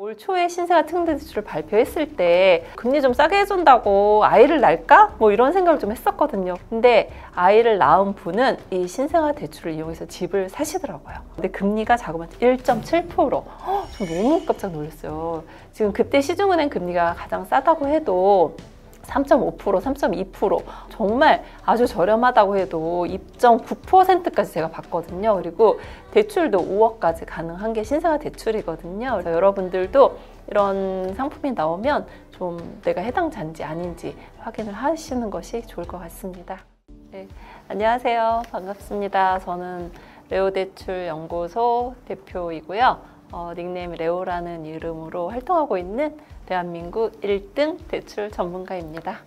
올 초에 신생아 특례대출을 발표했을 때 금리 좀 싸게 해준다고 아이를 낳을까? 뭐 이런 생각을 좀 했었거든요. 근데 아이를 낳은 분은 이 신생아 대출을 이용해서 집을 사시더라고요. 근데 금리가 자그마치 1.7%. 저 너무 깜짝 놀랐어요. 지금 그때 시중은행 금리가 가장 싸다고 해도 3.5%, 3.2% 정말 아주 저렴하다고 해도 2.9%까지 제가 봤거든요. 그리고 대출도 5억까지 가능한 게 신생아 대출이거든요. 그래서 여러분들도 이런 상품이 나오면 좀 내가 해당 자인지 아닌지 확인을 하시는 것이 좋을 것 같습니다. 네, 안녕하세요. 반갑습니다. 저는 레오대출연구소 대표이고요. 닉네임 레오라는 이름으로 활동하고 있는 대한민국 1등 대출 전문가입니다.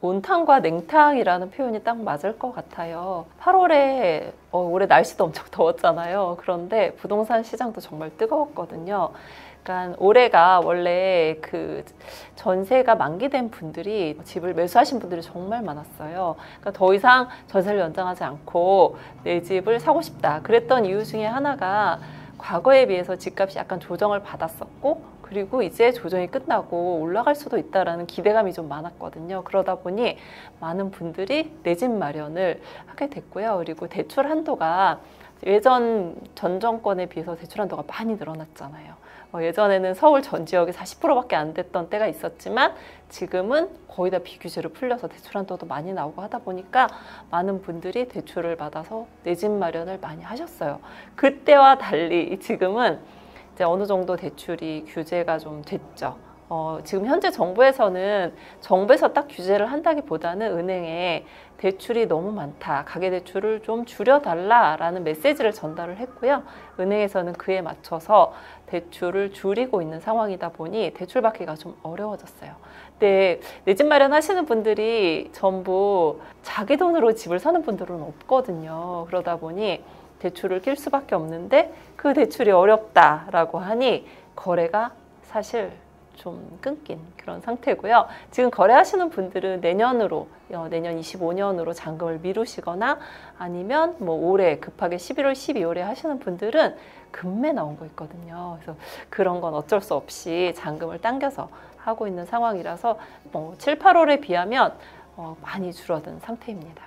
온탕과 냉탕이라는 표현이 딱 맞을 것 같아요. 8월에 올해 날씨도 엄청 더웠잖아요. 그런데 부동산 시장도 정말 뜨거웠거든요. 그러니까 올해가 원래 그 전세가 만기된 분들이 집을 매수하신 분들이 정말 많았어요. 그러니까 더 이상 전세를 연장하지 않고 내 집을 사고 싶다. 그랬던 이유 중에 하나가 과거에 비해서 집값이 약간 조정을 받았었고, 그리고 이제 조정이 끝나고 올라갈 수도 있다라는 기대감이 좀 많았거든요. 그러다 보니 많은 분들이 내 집 마련을 하게 됐고요. 그리고 대출 한도가 예전 전 정권에 비해서 대출 한도가 많이 늘어났잖아요. 예전에는 서울 전 지역이 40%밖에 안 됐던 때가 있었지만 지금은 거의 다 비규제로 풀려서 대출 한도도 많이 나오고 하다 보니까 많은 분들이 대출을 받아서 내 집 마련을 많이 하셨어요. 그때와 달리 지금은 이제 어느 정도 대출이 규제가 좀 됐죠. 지금 현재 정부에서는 정부에서 딱 규제를 한다기보다는 은행에 대출이 너무 많다, 가계대출을 좀 줄여달라라는 메시지를 전달을 했고요. 은행에서는 그에 맞춰서 대출을 줄이고 있는 상황이다 보니 대출 받기가 좀 어려워졌어요. 근데 내 집 마련하시는 분들이 전부 자기 돈으로 집을 사는 분들은 없거든요. 그러다 보니 대출을 낄 수밖에 없는데 그 대출이 어렵다라고 하니 거래가 사실 좀 끊긴 그런 상태고요. 지금 거래하시는 분들은 내년으로, 내년 25년으로 잔금을 미루시거나 아니면 뭐 올해 급하게 11월, 12월에 하시는 분들은 금매 나온 거 있거든요. 그래서 그런 건 어쩔 수 없이 잔금을 당겨서 하고 있는 상황이라서 7, 8월에 비하면 많이 줄어든 상태입니다.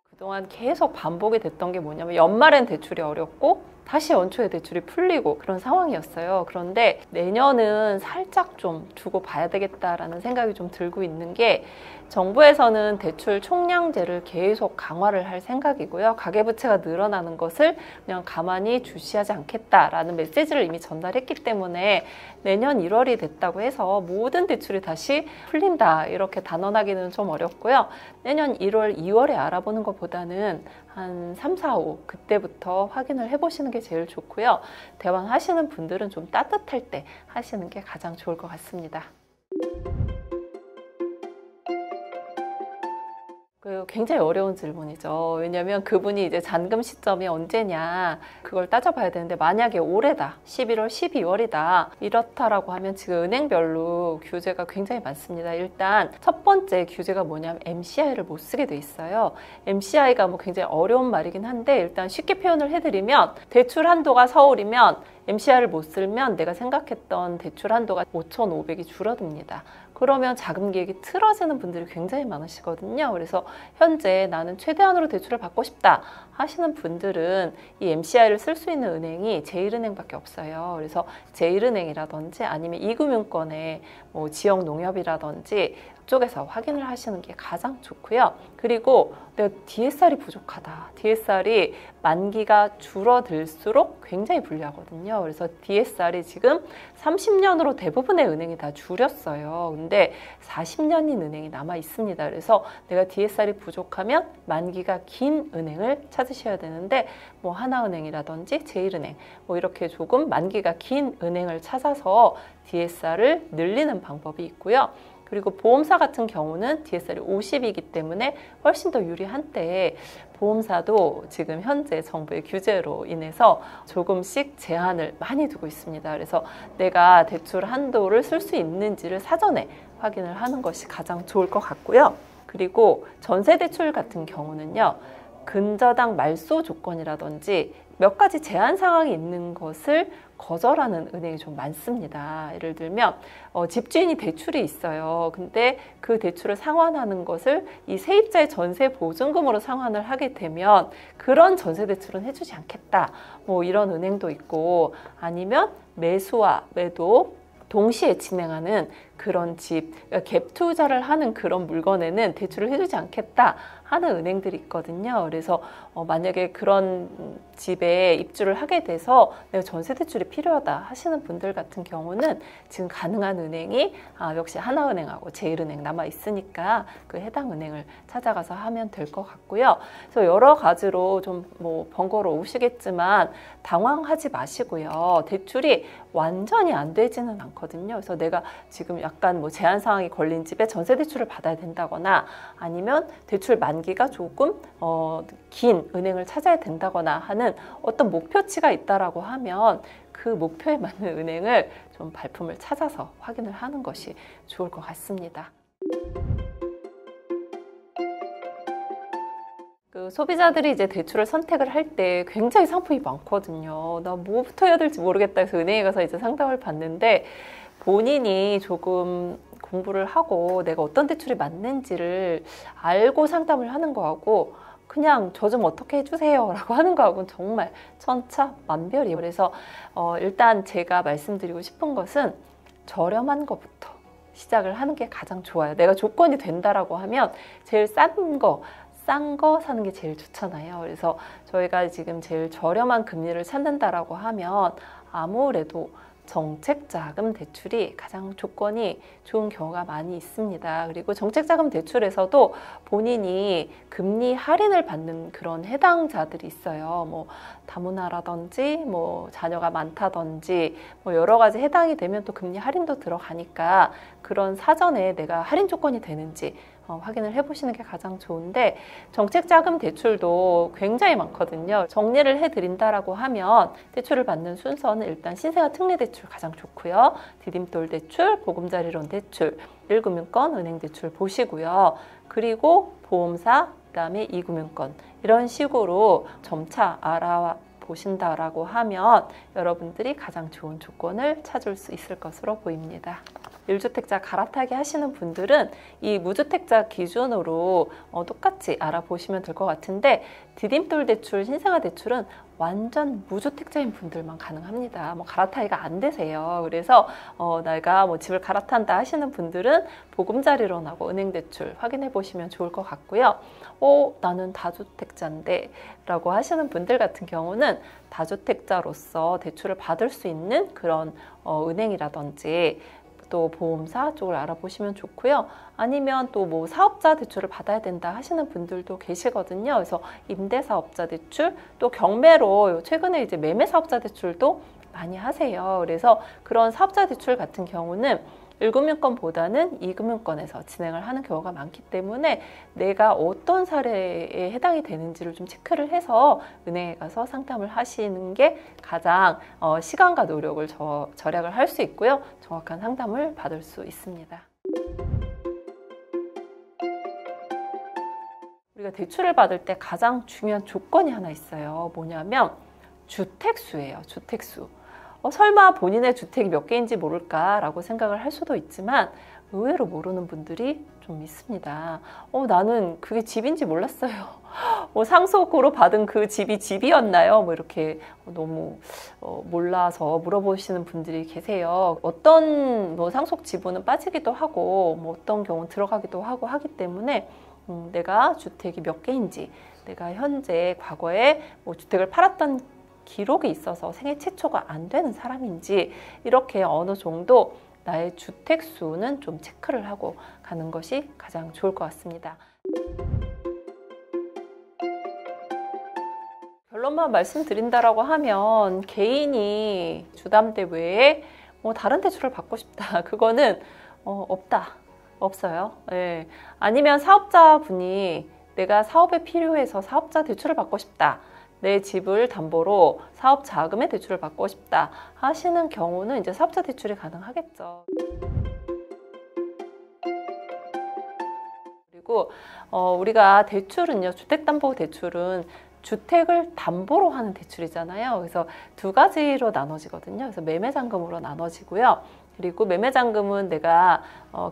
그동안 계속 반복이 됐던 게 뭐냐면 연말엔 대출이 어렵고 다시 연초에 대출이 풀리고 그런 상황이었어요. 그런데 내년은 살짝 좀 두고 봐야 되겠다라는 생각이 좀 들고 있는 게 정부에서는 대출 총량제를 계속 강화를 할 생각이고요. 가계부채가 늘어나는 것을 그냥 가만히 주시하지 않겠다라는 메시지를 이미 전달했기 때문에 내년 1월이 됐다고 해서 모든 대출이 다시 풀린다 이렇게 단언하기는 좀 어렵고요. 내년 1월, 2월에 알아보는 것보다는 한 3, 4, 5 그때부터 확인을 해보시는 게 제일 좋고요. 대환하시는 분들은 좀 따뜻할 때 하시는 게 가장 좋을 것 같습니다. 굉장히 어려운 질문이죠. 왜냐하면 그분이 이제 잔금 시점이 언제냐 그걸 따져봐야 되는데 만약에 올해다, 11월, 12월이다 이렇다라고 하면 지금 은행별로 규제가 굉장히 많습니다. 일단 첫 번째 규제가 뭐냐면 MCI를 못 쓰게 돼 있어요. MCI가 뭐 굉장히 어려운 말이긴 한데 일단 쉽게 표현을 해드리면 대출 한도가 서울이면 MCI를 못 쓰면 내가 생각했던 대출 한도가 5,500이 줄어듭니다. 그러면 자금 계획이 틀어지는 분들이 굉장히 많으시거든요. 그래서 현재 나는 최대한으로 대출을 받고 싶다 하시는 분들은 이 MCI를 쓸 수 있는 은행이 제일은행밖에 없어요. 그래서 제일은행이라든지 아니면 이금융권의 뭐 지역농협이라든지 쪽에서 확인을 하시는 게 가장 좋고요. 그리고 내가 DSR이 부족하다. DSR이 만기가 줄어들수록 굉장히 불리하거든요. 그래서 DSR이 지금 30년으로 대부분의 은행이 다 줄였어요. 근데 40년인 은행이 남아 있습니다. 그래서 내가 DSR이 부족하면 만기가 긴 은행을 찾으셔야 되는데 뭐 하나은행이라든지 제일은행 뭐 이렇게 조금 만기가 긴 은행을 찾아서 DSR을 늘리는 방법이 있고요. 그리고 보험사 같은 경우는 DSR이 50이기 때문에 훨씬 더 유리한데 보험사도 지금 현재 정부의 규제로 인해서 조금씩 제한을 많이 두고 있습니다. 그래서 내가 대출 한도를 쓸 수 있는지를 사전에 확인을 하는 것이 가장 좋을 것 같고요. 그리고 전세대출 같은 경우는요. 근저당 말소 조건이라든지 몇 가지 제한 상황이 있는 것을 거절하는 은행이 좀 많습니다. 예를 들면 집주인이 대출이 있어요. 근데 그 대출을 상환하는 것을 이 세입자의 전세 보증금으로 상환을 하게 되면 그런 전세 대출은 해주지 않겠다. 뭐 이런 은행도 있고, 아니면 매수와 매도 동시에 진행하는 그런 집, 그러니까 갭 투자를 하는 그런 물건에는 대출을 해주지 않겠다 하는 은행들이 있거든요. 그래서 만약에 그런 집에 입주를 하게 돼서 내가 전세 대출이 필요하다 하시는 분들 같은 경우는 지금 가능한 은행이 역시 하나은행하고 제일은행 남아 있으니까 그 해당 은행을 찾아가서 하면 될 것 같고요. 그래서 여러 가지로 좀 뭐 번거로우시겠지만 당황하지 마시고요. 대출이 완전히 안 되지는 않거든요. 그래서 내가 지금 약간 뭐 제한 상황이 걸린 집에 전세 대출을 받아야 된다거나, 아니면 대출 만기가 조금 긴 은행을 찾아야 된다거나 하는 어떤 목표치가 있다라고 하면 그 목표에 맞는 은행을 좀 발품을 찾아서 확인을 하는 것이 좋을 것 같습니다. 그 소비자들이 이제 대출을 선택을 할 때 굉장히 상품이 많거든요. 나 뭐부터 해야 될지 모르겠다 해서 은행에 가서 이제 상담을 받는데, 본인이 조금 공부를 하고 내가 어떤 대출이 맞는지를 알고 상담을 하는 거하고 그냥 저 좀 어떻게 해주세요 라고 하는 거하고는 정말 천차만별이에요. 그래서 일단 제가 말씀드리고 싶은 것은 저렴한 것부터 시작을 하는 게 가장 좋아요. 내가 조건이 된다라고 하면 제일 싼 거 사는 게 제일 좋잖아요. 그래서 저희가 지금 제일 저렴한 금리를 찾는다라고 하면 아무래도 정책자금 대출이 가장 조건이 좋은 경우가 많이 있습니다. 그리고 정책자금 대출에서도 본인이 금리 할인을 받는 그런 해당자들이 있어요. 뭐 다문화라든지 뭐 자녀가 많다든지 뭐 여러 가지 해당이 되면 또 금리 할인도 들어가니까 그런 사전에 내가 할인 조건이 되는지 확인을 해보시는 게 가장 좋은데, 정책자금 대출도 굉장히 많거든요. 정리를 해드린다라고 하면 대출을 받는 순서는 일단 신생아 특례대출 가장 좋고요. 디딤돌 대출, 보금자리론 대출, 1금융권 은행 대출 보시고요. 그리고 보험사, 그다음에 2금융권 이런 식으로 점차 알아보신다라고 하면 여러분들이 가장 좋은 조건을 찾을 수 있을 것으로 보입니다. 1주택자 갈아타기 하시는 분들은 이 무주택자 기준으로 똑같이 알아보시면 될 것 같은데, 디딤돌 대출, 신생아 대출은 완전 무주택자인 분들만 가능합니다. 뭐 갈아타기가 안 되세요. 그래서 내가 뭐 집을 갈아탄다 하시는 분들은 보금자리론하고 은행 대출 확인해 보시면 좋을 것 같고요. 나는 다주택자인데 라고 하시는 분들 같은 경우는 다주택자로서 대출을 받을 수 있는 그런 은행이라든지 또 보험사 쪽을 알아보시면 좋고요. 아니면 또 뭐 사업자 대출을 받아야 된다 하시는 분들도 계시거든요. 그래서 임대사업자 대출, 또 경매로 최근에 이제 매매사업자 대출도 많이 하세요. 그래서 그런 사업자 대출 같은 경우는 1금융권보다는 2금융권에서 진행을 하는 경우가 많기 때문에 내가 어떤 사례에 해당이 되는지를 좀 체크를 해서 은행에 가서 상담을 하시는 게 가장 시간과 노력을 절약을 할 수 있고요. 정확한 상담을 받을 수 있습니다. 우리가 대출을 받을 때 가장 중요한 조건이 하나 있어요. 뭐냐면 주택수예요. 주택수. 설마 본인의 주택이 몇 개인지 모를까라고 생각을 할 수도 있지만 의외로 모르는 분들이 좀 있습니다. 나는 그게 집인지 몰랐어요. 상속으로 받은 그 집이 집이었나요? 뭐 이렇게 너무 몰라서 물어보시는 분들이 계세요. 어떤 뭐 상속 지분은 빠지기도 하고 뭐 어떤 경우는 들어가기도 하고 하기 때문에 내가 주택이 몇 개인지, 내가 현재 과거에 뭐 주택을 팔았던 기록이 있어서 생애 최초가 안 되는 사람인지 이렇게 어느 정도 나의 주택 수는 좀 체크를 하고 가는 것이 가장 좋을 것 같습니다. 결론만 말씀드린다라고 하면 개인이 주담대 외에 뭐 다른 대출을 받고 싶다. 그거는 없어요. 네. 아니면 사업자분이 내가 사업에 필요해서 사업자 대출을 받고 싶다. 내 집을 담보로 사업 자금의 대출을 받고 싶다 하시는 경우는 이제 사업자 대출이 가능하겠죠. 그리고 우리가 대출은요, 주택담보대출은 주택을 담보로 하는 대출이잖아요. 그래서 두 가지로 나눠지거든요. 그래서 매매잔금으로 나눠지고요. 그리고 매매잔금은 내가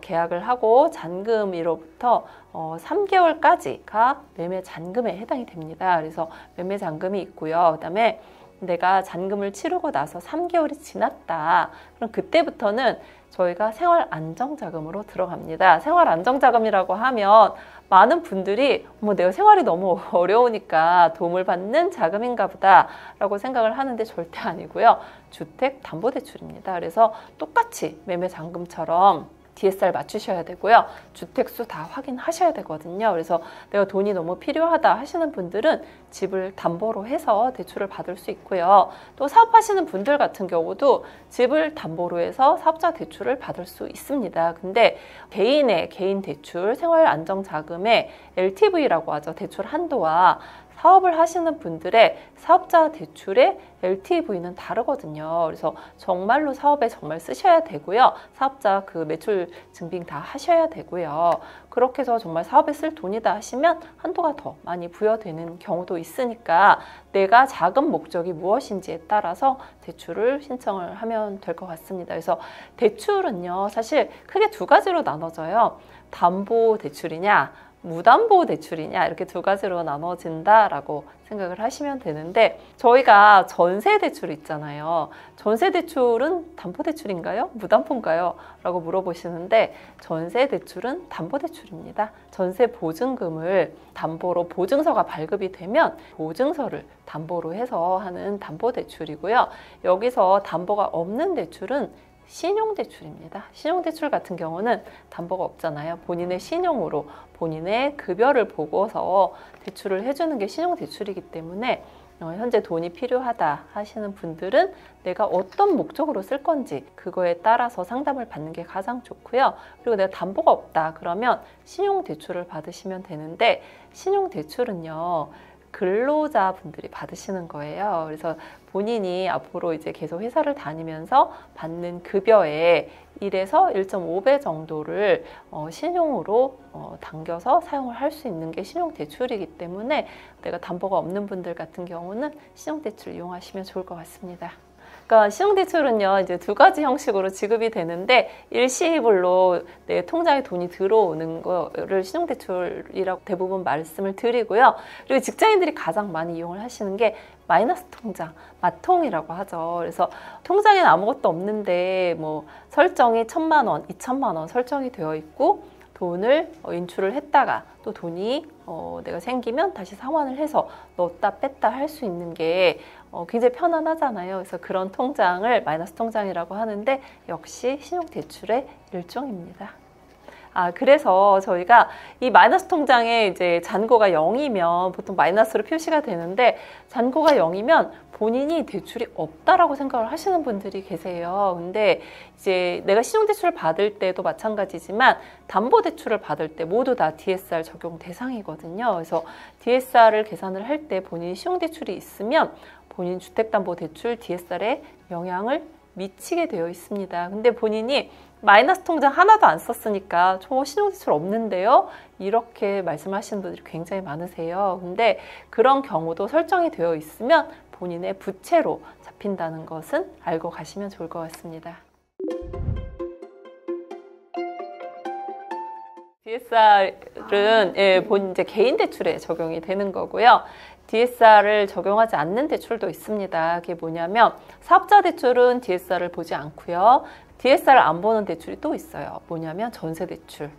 계약을 하고 잔금일로부터 3개월까지가 매매잔금에 해당이 됩니다. 그래서 매매잔금이 있고요. 그다음에 내가 잔금을 치르고 나서 3개월이 지났다. 그럼 그때부터는 저희가 생활안정자금으로 들어갑니다. 생활안정자금이라고 하면 많은 분들이 내가 생활이 너무 어려우니까 도움을 받는 자금인가 보다 라고 생각을 하는데 절대 아니고요. 주택담보대출입니다. 그래서 똑같이 매매잔금처럼 DSR 맞추셔야 되고요. 주택수 다 확인하셔야 되거든요. 그래서 내가 돈이 너무 필요하다 하시는 분들은 집을 담보로 해서 대출을 받을 수 있고요. 또 사업하시는 분들 같은 경우도 집을 담보로 해서 사업자 대출을 받을 수 있습니다. 근데 개인의 개인 대출, 생활안정자금의 LTV라고 하죠. 대출 한도와 사업을 하시는 분들의 사업자 대출의 LTV는 다르거든요. 그래서 정말로 사업에 정말 쓰셔야 되고요. 사업자 그 매출 증빙 다 하셔야 되고요. 그렇게 해서 정말 사업에 쓸 돈이다 하시면 한도가 더 많이 부여되는 경우도 있으니까 내가 자금 목적이 무엇인지에 따라서 대출을 신청을 하면 될 것 같습니다. 그래서 대출은요, 사실 크게 두 가지로 나눠져요. 담보 대출이냐, 무담보 대출이냐, 이렇게 두 가지로 나눠진다라고 생각을 하시면 되는데, 저희가 전세 대출 있잖아요. 전세 대출은 담보 대출인가요? 무담보인가요? 라고 물어보시는데, 전세 대출은 담보 대출입니다. 전세 보증금을 담보로 보증서가 발급이 되면 보증서를 담보로 해서 하는 담보 대출이고요. 여기서 담보가 없는 대출은 신용대출입니다. 신용대출 같은 경우는 담보가 없잖아요. 본인의 신용으로 본인의 급여를 보고서 대출을 해주는 게 신용대출이기 때문에 현재 돈이 필요하다 하시는 분들은 내가 어떤 목적으로 쓸 건지 그거에 따라서 상담을 받는 게 가장 좋고요. 그리고 내가 담보가 없다 그러면 신용대출을 받으시면 되는데, 신용대출은요, 근로자분들이 받으시는 거예요. 그래서 본인이 앞으로 이제 계속 회사를 다니면서 받는 급여의 1에서 1.5배 정도를 신용으로 당겨서 사용을 할 수 있는 게 신용대출이기 때문에 내가 담보가 없는 분들 같은 경우는 신용대출 이용하시면 좋을 것 같습니다. 그러니까 신용대출은요, 이제 두 가지 형식으로 지급이 되는데, 일시불로 내 통장에 돈이 들어오는 거를 신용대출이라고 대부분 말씀을 드리고요. 그리고 직장인들이 가장 많이 이용을 하시는 게 마이너스 통장, 마통이라고 하죠. 그래서 통장에는 아무것도 없는데 뭐 설정이 1,000만 원, 2,000만 원 설정이 되어 있고, 돈을 인출을 했다가 또 돈이 내가 생기면 다시 상환을 해서 넣었다 뺐다 할 수 있는 게 굉장히 편안하잖아요. 그래서 그런 통장을 마이너스 통장이라고 하는데, 역시 신용대출의 일종입니다. 그래서 저희가 이 마이너스 통장에 이제 잔고가 0이면 보통 마이너스로 표시가 되는데, 잔고가 0이면 본인이 대출이 없다라고 생각을 하시는 분들이 계세요. 근데 이제 내가 신용대출을 받을 때도 마찬가지지만 담보대출을 받을 때 모두 다 DSR 적용 대상이거든요. 그래서 DSR을 계산을 할 때 본인이 신용대출이 있으면 본인 주택담보대출 DSR에 영향을 미치게 되어 있습니다. 근데 본인이 마이너스 통장 하나도 안 썼으니까 저 신용대출 없는데요? 이렇게 말씀하시는 분들이 굉장히 많으세요. 근데 그런 경우도 설정이 되어 있으면 본인의 부채로 잡힌다는 것은 알고 가시면 좋을 것 같습니다. DSR은 본인 이제 개인 대출에 적용이 되는 거고요. DSR을 적용하지 않는 대출도 있습니다. 그게 뭐냐면 사업자 대출은 DSR을 보지 않고요. DSR을 안 보는 대출이 또 있어요. 뭐냐면 전세 대출,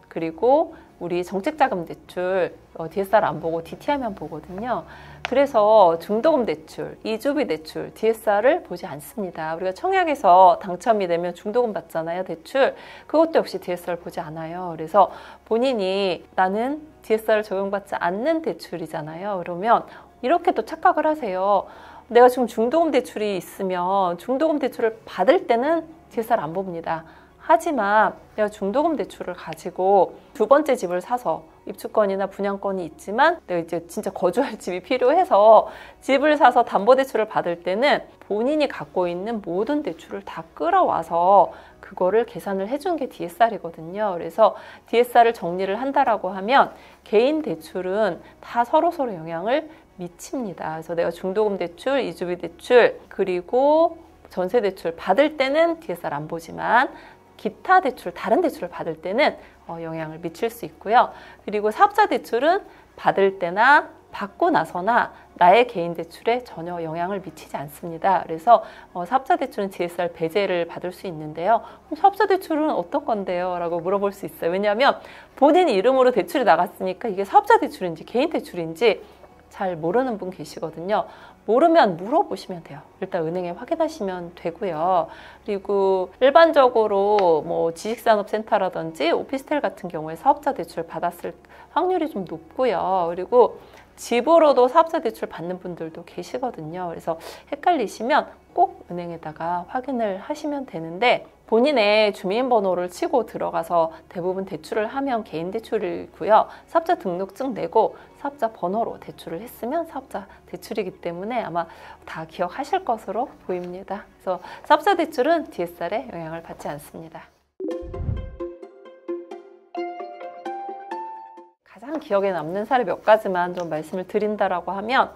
그리고 우리 정책자금 대출, DSR 안 보고 DTI만 보거든요. 그래서 중도금 대출, 이주비 대출, DSR을 보지 않습니다. 우리가 청약에서 당첨이 되면 중도금 받잖아요, 대출. 그것도 역시 DSR 보지 않아요. 그래서 본인이 나는 DSR을 적용받지 않는 대출이잖아요. 그러면 이렇게 또 착각을 하세요. 내가 지금 중도금 대출이 있으면 중도금 대출을 받을 때는 DSR 안 봅니다. 하지만 내가 중도금 대출을 가지고 두 번째 집을 사서 입주권이나 분양권이 있지만 내가 이제 진짜 거주할 집이 필요해서 집을 사서 담보대출을 받을 때는 본인이 갖고 있는 모든 대출을 다 끌어와서 그거를 계산을 해준 게 DSR이거든요. 그래서 DSR을 정리를 한다라고 하면 개인 대출은 다 서로서로 영향을 미칩니다. 그래서 내가 중도금 대출, 이주비 대출, 그리고 전세 대출 받을 때는 DSR 안 보지만 기타 대출, 다른 대출을 받을 때는 영향을 미칠 수 있고요. 그리고 사업자 대출은 받을 때나 받고 나서나 나의 개인 대출에 전혀 영향을 미치지 않습니다. 그래서 사업자 대출은 DSR 배제를 받을 수 있는데요. 그럼 사업자 대출은 어떤 건데요? 라고 물어볼 수 있어요. 왜냐하면 본인 이름으로 대출이 나갔으니까 이게 사업자 대출인지 개인 대출인지 잘 모르는 분 계시거든요. 모르면 물어보시면 돼요. 일단 은행에 확인하시면 되고요. 그리고 일반적으로 뭐 지식산업센터라든지 오피스텔 같은 경우에 사업자 대출 받았을 확률이 좀 높고요. 그리고 집으로도 사업자 대출 받는 분들도 계시거든요. 그래서 헷갈리시면 꼭 은행에다가 확인을 하시면 되는데 본인의 주민번호를 치고 들어가서 대부분 대출을 하면 개인 대출이고요. 사업자 등록증 내고 사업자 번호로 대출을 했으면 사업자 대출이기 때문에 아마 다 기억하실 것으로 보입니다. 그래서 사업자 대출은 DSR에 영향을 받지 않습니다. 가장 기억에 남는 사례 몇 가지만 좀 말씀을 드린다라고 하면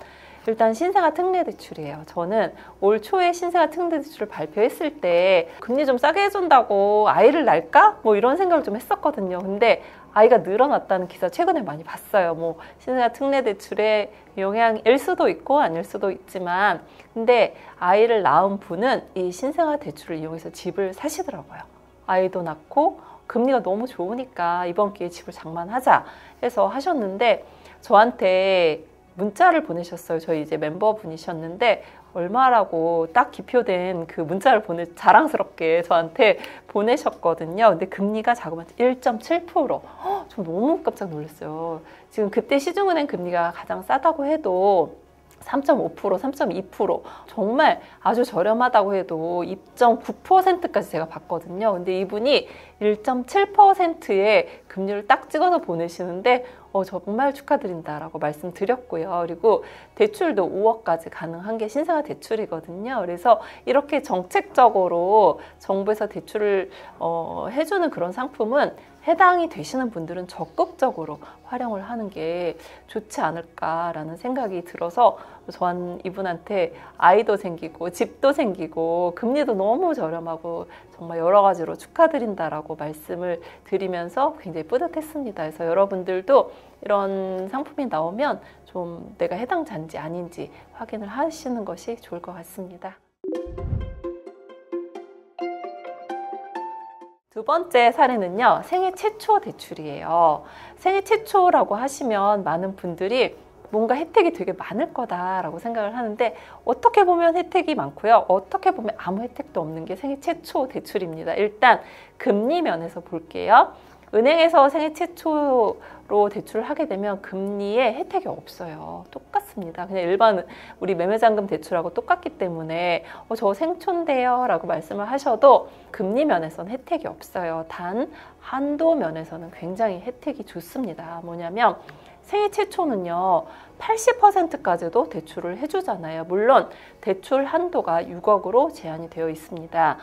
일단 신생아 특례 대출이에요. 저는 올 초에 신생아 특례 대출을 발표했을 때 금리 좀 싸게 해준다고 아이를 낳을까? 뭐 이런 생각을 좀 했었거든요. 근데 아이가 늘어났다는 기사 최근에 많이 봤어요. 뭐 신생아 특례 대출의 영향일 수도 있고 아닐 수도 있지만 근데 아이를 낳은 분은 이 신생아 대출을 이용해서 집을 사시더라고요. 아이도 낳고 금리가 너무 좋으니까 이번 기회에 집을 장만하자 해서 하셨는데 저한테 문자를 보내셨어요. 저희 이제 멤버분이셨는데 얼마라고 딱 기표된 그 문자를 자랑스럽게 저한테 보내셨거든요. 근데 금리가 자그마치 1.7%. 저 너무 깜짝 놀랐어요. 지금 그때 시중은행 금리가 가장 싸다고 해도 3.5%, 3.2% 정말 아주 저렴하다고 해도 2.9%까지 제가 봤거든요. 근데 이분이 1.7%의 금리를 딱 찍어서 보내시는데 정말 축하드린다라고 말씀드렸고요. 그리고 대출도 5억까지 가능한 게 신생아 대출이거든요. 그래서 이렇게 정책적으로 정부에서 대출을 해주는 그런 상품은 해당이 되시는 분들은 적극적으로 활용을 하는 게 좋지 않을까라는 생각이 들어서 저한 이분한테 아이도 생기고 집도 생기고 금리도 너무 저렴하고 정말 여러 가지로 축하드린다라고 말씀을 드리면서 굉장히 뿌듯했습니다. 그래서 여러분들도 이런 상품이 나오면 좀 내가 해당자인지 아닌지 확인을 하시는 것이 좋을 것 같습니다. 두 번째 사례는요, 생애 최초 대출이에요. 생애 최초라고 하시면 많은 분들이 뭔가 혜택이 되게 많을 거다라고 생각을 하는데 어떻게 보면 혜택이 많고요. 어떻게 보면 아무 혜택도 없는 게 생애 최초 대출입니다. 일단 금리 면에서 볼게요. 은행에서 생애 최초로 대출을 하게 되면 금리에 혜택이 없어요. 똑같습니다. 그냥 일반 우리 매매잔금 대출하고 똑같기 때문에 저 생초인데요 라고 말씀을 하셔도 금리 면에서는 혜택이 없어요. 단 한도 면에서는 굉장히 혜택이 좋습니다. 뭐냐면 생애 최초는요 80%까지도 대출을 해주잖아요. 물론 대출 한도가 6억으로 제한이 되어 있습니다.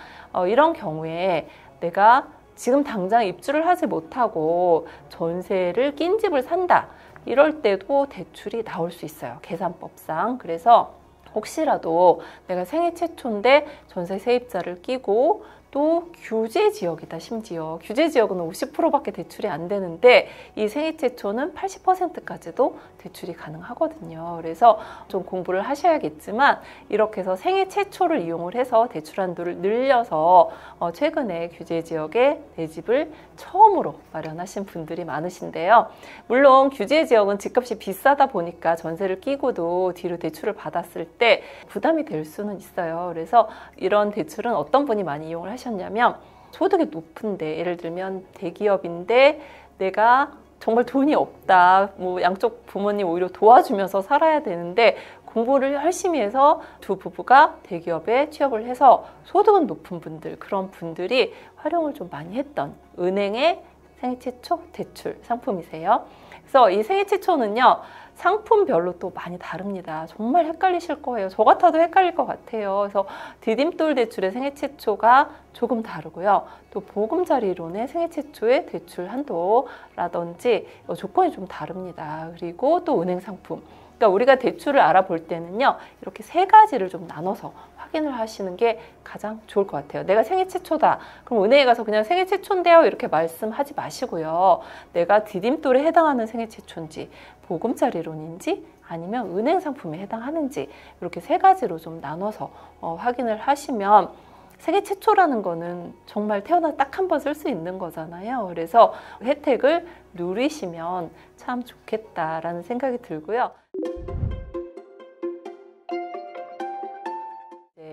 이런 경우에 내가 지금 당장 입주를 하지 못하고 전세를 낀 집을 산다. 이럴 때도 대출이 나올 수 있어요. 계산법상. 그래서 혹시라도 내가 생애 최초인데 전세 세입자를 끼고 또 규제 지역이다. 심지어 규제 지역은 50%밖에 대출이 안 되는데 이 생애 최초는 80%까지도 대출이 가능하거든요. 그래서 좀 공부를 하셔야겠지만 이렇게 해서 생애 최초를 이용을 해서 대출 한도를 늘려서 최근에 규제 지역에 내 집을 처음으로 마련하신 분들이 많으신데요. 물론 규제 지역은 집값이 비싸다 보니까 전세를 끼고도 뒤로 대출을 받았을 때 부담이 될 수는 있어요. 그래서 이런 대출은 어떤 분이 많이 이용을 하셨냐면 소득이 높은데 예를 들면 대기업인데 내가 정말 돈이 없다. 뭐 양쪽 부모님 오히려 도와주면서 살아야 되는데 공부를 열심히 해서 두 부부가 대기업에 취업을 해서 소득은 높은 분들, 그런 분들이 활용을 좀 많이 했던 은행의 생애 최초 대출 상품이세요. 그래서 이 생애채초는요, 상품별로 또 많이 다릅니다. 정말 헷갈리실 거예요. 저 같아도 헷갈릴 것 같아요. 그래서 디딤돌 대출의 생애채초가 조금 다르고요. 또 보금자리론의 생애채초의 대출 한도라든지 조건이 좀 다릅니다. 그리고 또 은행 상품. 그러니까 우리가 대출을 알아볼 때는요, 이렇게 세 가지를 좀 나눠서 확인을 하시는 게 가장 좋을 것 같아요. 내가 생애 최초다. 그럼 은행에 가서 그냥 생애 최초인데요, 이렇게 말씀하지 마시고요. 내가 디딤돌에 해당하는 생애 최초인지, 보금자리론인지, 아니면 은행 상품에 해당하는지, 이렇게 세 가지로 좀 나눠서 확인을 하시면 생애 최초라는 거는 정말 태어나 딱 한 번 쓸 수 있는 거잖아요. 그래서 혜택을 누리시면 참 좋겠다라는 생각이 들고요.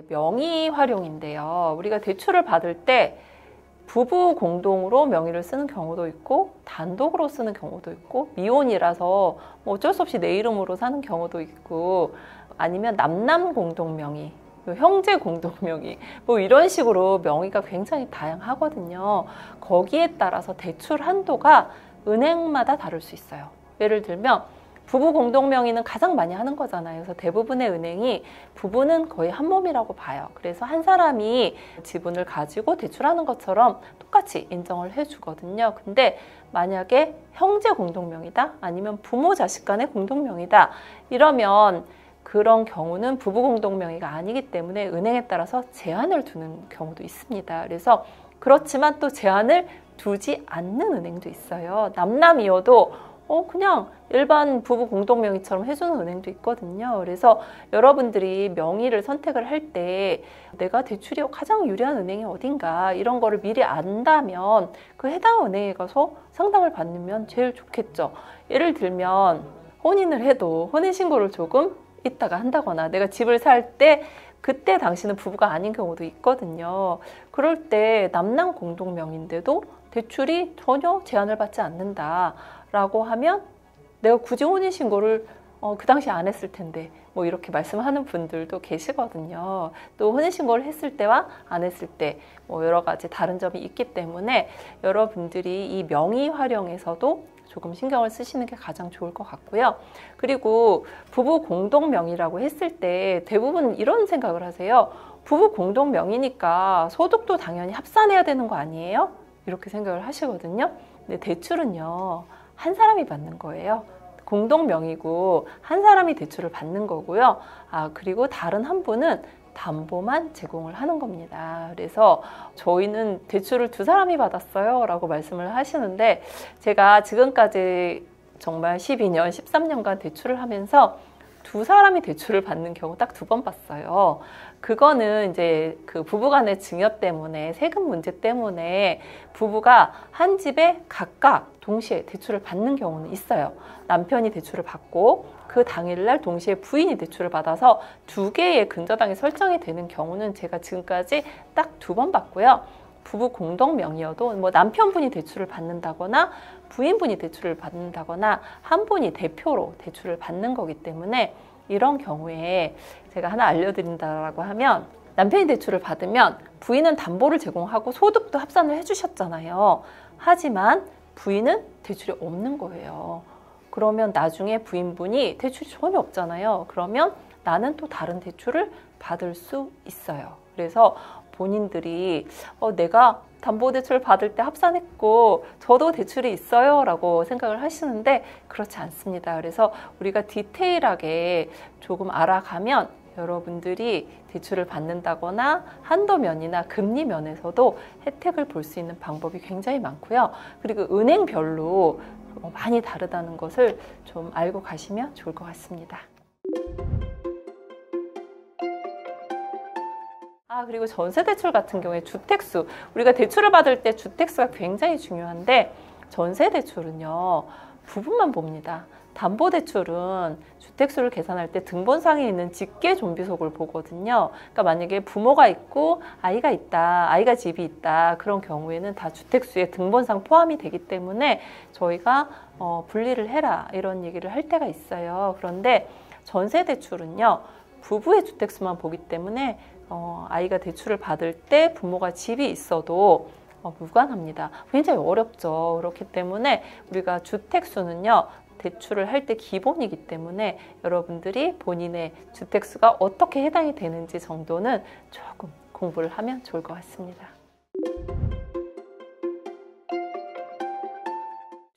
명의 활용인데요. 우리가 대출을 받을 때 부부 공동으로 명의를 쓰는 경우도 있고 단독으로 쓰는 경우도 있고 미혼이라서 뭐 어쩔 수 없이 내 이름으로 사는 경우도 있고 아니면 남남 공동 명의, 형제 공동 명의 뭐 이런 식으로 명의가 굉장히 다양하거든요. 거기에 따라서 대출 한도가 은행마다 다를 수 있어요. 예를 들면 부부 공동 명의는 가장 많이 하는 거잖아요. 그래서 대부분의 은행이 부부는 거의 한 몸이라고 봐요. 그래서 한 사람이 지분을 가지고 대출하는 것처럼 똑같이 인정을 해주거든요. 근데 만약에 형제 공동 명의다, 아니면 부모 자식 간의 공동 명의다, 이러면 그런 경우는 부부 공동 명의가 아니기 때문에 은행에 따라서 제한을 두는 경우도 있습니다. 그래서 그렇지만 또 제한을 두지 않는 은행도 있어요. 남남이어도 그냥 일반 부부 공동 명의처럼 해주는 은행도 있거든요. 그래서 여러분들이 명의를 선택을 할 때 내가 대출이 가장 유리한 은행이 어딘가 이런 거를 미리 안다면 그 해당 은행에 가서 상담을 받으면 제일 좋겠죠. 예를 들면 혼인을 해도 혼인신고를 조금 있다가 한다거나 내가 집을 살 때 그때 당시는 부부가 아닌 경우도 있거든요. 그럴 때 남남 공동 명의인데도 대출이 전혀 제한을 받지 않는다라고 하면 내가 굳이 혼인신고를 그 당시 안 했을 텐데 뭐 이렇게 말씀하는 분들도 계시거든요. 또 혼인신고를 했을 때와 안 했을 때 뭐 여러 가지 다른 점이 있기 때문에 여러분들이 이 명의 활용에서도 조금 신경을 쓰시는 게 가장 좋을 것 같고요. 그리고 부부 공동 명의라고 했을 때 대부분 이런 생각을 하세요. 부부 공동 명의니까 소득도 당연히 합산해야 되는 거 아니에요? 이렇게 생각을 하시거든요. 근데 대출은요, 한 사람이 받는 거예요. 공동 명의고 한 사람이 대출을 받는 거고요. 그리고 다른 한 분은 담보만 제공을 하는 겁니다. 그래서 저희는 대출을 두 사람이 받았어요 라고 말씀을 하시는데 제가 지금까지 정말 12년, 13년간 대출을 하면서 두 사람이 대출을 받는 경우 딱 두 번 봤어요. 그거는 이제 그 부부간의 증여 때문에, 세금 문제 때문에 부부가 한 집에 각각 동시에 대출을 받는 경우는 있어요. 남편이 대출을 받고 그 당일날 동시에 부인이 대출을 받아서 두 개의 근저당이 설정이 되는 경우는 제가 지금까지 딱 두 번 봤고요. 부부 공동 명의여도 뭐 남편분이 대출을 받는다거나 부인분이 대출을 받는다거나 한 분이 대표로 대출을 받는 거기 때문에 이런 경우에 제가 하나 알려드린다라고 하면 남편이 대출을 받으면 부인은 담보를 제공하고 소득도 합산을 해주셨잖아요. 하지만 부인은 대출이 없는 거예요. 그러면 나중에 부인분이 대출이 전혀 없잖아요. 그러면 나는 또 다른 대출을 받을 수 있어요. 그래서 본인들이 내가 담보대출 받을 때 합산했고 저도 대출이 있어요 라고 생각을 하시는데 그렇지 않습니다. 그래서 우리가 디테일하게 조금 알아가면 여러분들이 대출을 받는다거나 한도면이나 금리면에서도 혜택을 볼 수 있는 방법이 굉장히 많고요. 그리고 은행별로 많이 다르다는 것을 좀 알고 가시면 좋을 것 같습니다. 그리고 전세대출 같은 경우에 주택수, 우리가 대출을 받을 때 주택수가 굉장히 중요한데 전세대출은요 부분만 봅니다. 담보대출은 주택수를 계산할 때 등본상에 있는 직계존비속을 보거든요. 그러니까 만약에 부모가 있고 아이가 있다, 아이가 집이 있다, 그런 경우에는 다 주택수에 등본상 포함이 되기 때문에 저희가 분리를 해라 이런 얘기를 할 때가 있어요. 그런데 전세대출은요 부부의 주택수만 보기 때문에 아이가 대출을 받을 때 부모가 집이 있어도 무관합니다. 굉장히 어렵죠. 그렇기 때문에 우리가 주택수는요 대출을 할 때 기본이기 때문에 여러분들이 본인의 주택수가 어떻게 해당이 되는지 정도는 조금 공부를 하면 좋을 것 같습니다.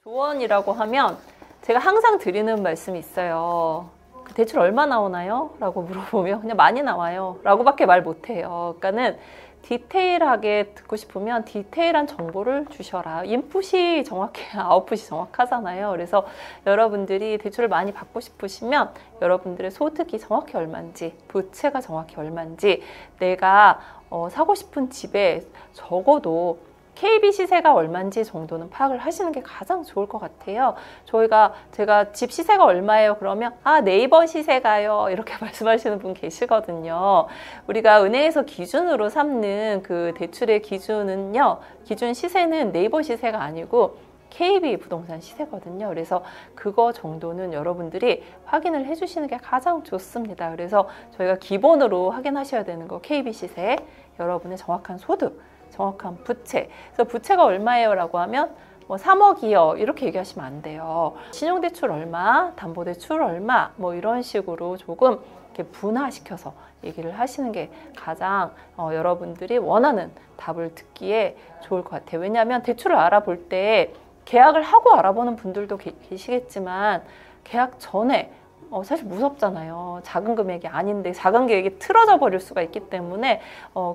조언이라고 하면 제가 항상 드리는 말씀이 있어요. 그 대출 얼마 나오나요? 라고 물어보면 그냥 많이 나와요 라고 밖에 말 못해요. 그러니까는 디테일하게 듣고 싶으면 디테일한 정보를 주셔라. 인풋이 정확해야 아웃풋이 정확하잖아요. 그래서 여러분들이 대출을 많이 받고 싶으시면 여러분들의 소득이 정확히 얼마인지, 부채가 정확히 얼마인지, 내가 사고 싶은 집에 적어도 KB 시세가 얼마인지 정도는 파악을 하시는 게 가장 좋을 것 같아요. 제가 집 시세가 얼마예요? 그러면 네이버 시세가요 이렇게 말씀하시는 분 계시거든요. 우리가 은행에서 기준으로 삼는 그 대출의 기준은요, 기준 시세는 네이버 시세가 아니고 KB 부동산 시세거든요. 그래서 그거 정도는 여러분들이 확인을 해주시는 게 가장 좋습니다. 그래서 저희가 기본으로 확인하셔야 되는 거 KB 시세, 여러분의 정확한 소득, 정확한 부채. 그래서 부채가 얼마예요? 라고 하면 3억이요. 이렇게 얘기하시면 안 돼요. 신용대출 얼마, 담보대출 얼마, 이런 식으로 조금 이렇게 분화시켜서 얘기를 하시는 게 가장 여러분들이 원하는 답을 듣기에 좋을 것 같아요. 왜냐하면 대출을 알아볼 때 계약을 하고 알아보는 분들도 계시겠지만 계약 전에 사실 무섭잖아요. 작은 금액이 아닌데 작은 계획이 틀어져 버릴 수가 있기 때문에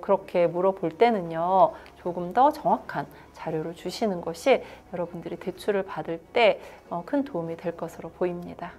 그렇게 물어볼 때는요, 조금 더 정확한 자료를 주시는 것이 여러분들이 대출을 받을 때 큰 도움이 될 것으로 보입니다.